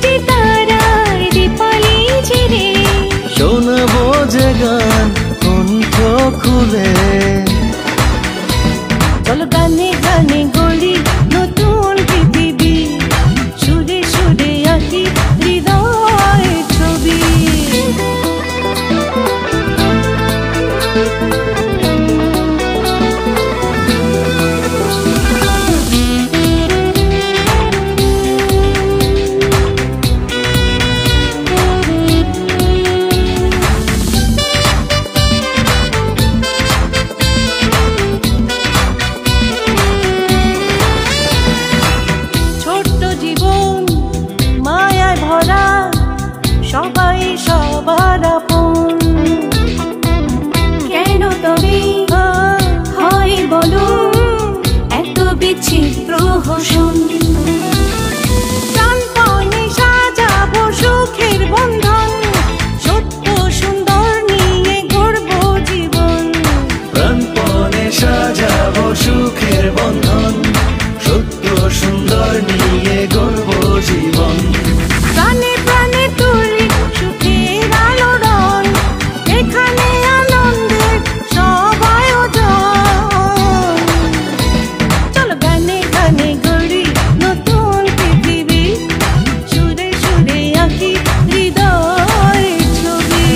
মিটি তারায় দীপালি ঝিরে শোনাবো যে গান কণ্ঠ খুলে। চলো গানে গানে গড়ি নতুন পৃথিবী, সুরে সুরে আঁকি হৃদয়ের ছবি। সবাই সবার আপন, কেন তবে হয় বলো এত বিচিত্র হোসন। প্রাণপণে সাজাবো সুখের বন্ধন, সত্য সুন্দর নিয়ে গড়ব জীবন। প্রাণপণে সাজাবো সুখের বন্ধন, সত্য সুন্দর নিয়ে গড়ব জীবন। প্রাণে প্রাণে তুলি সুখের আলোড়ন, এখানে আনন্দের সব আয়োজন। চলো গানে গানে গড়ি নতুন পৃথিবী, সুরে সুরে আঁকি হৃদয়ের ছবি।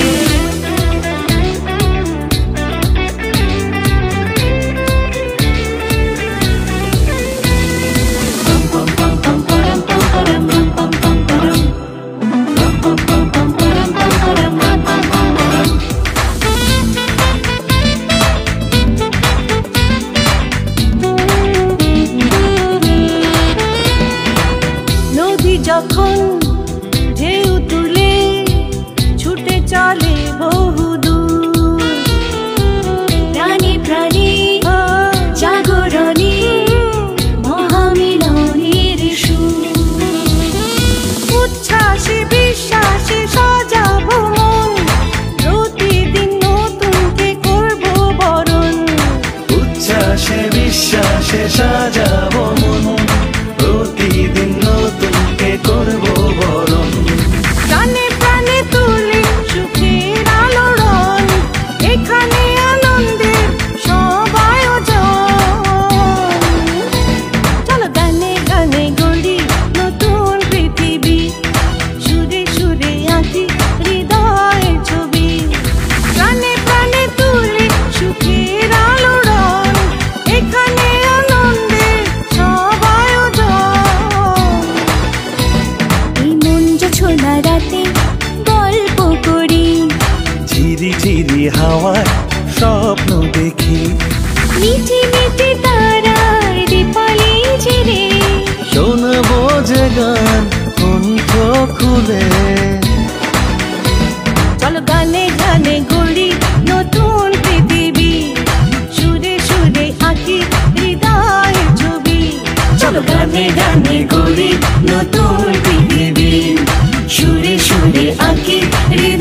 নদী যখন ঢেউ তুলে ছুটে চলে বহুদূর, প্রাণী প্রাণী জাগরণে মহামিলনের সুর। উচ্ছ্বাসে বিশ্বাসে সাজাবো মন, প্রতিদিন নতুনকে করবো বরণ। উচ্ছ্বাসে বিশ্বাসে সাজাবো মন, প্রতিদিন নতুনকে করবো বরণ। প্রাণে প্রাণে তুলি সুখের আলোড়ন, এখানে আনন্দের সব আয়োজন। চলো গানে গানে গড়ি নতুন পৃথিবী, সুরে সুরে আঁকি হৃদয়ের ছবি। প্রাণে প্রাণে তুলি সুখের আলোড়ন, এখানে আনন্দের সব আয়োজন। এই মন জোছনা রাতে গল্প করি, ঝিরি ঝিরি হাওয়ায় স্বপ্ন দেখি। মিটি মিটি তারায় দীপালি ঝিরে শোনাবো যে গান কণ্ঠ খুলে। চলো গানে গানে গড়ি নতুন পৃথিবী, সুরে সুরে আঁকি হৃদয়ের ছবি। চলো গানে গানে গড়ি নতুন পৃথিবী, সুরে সুরে আঁকি হৃদয়ের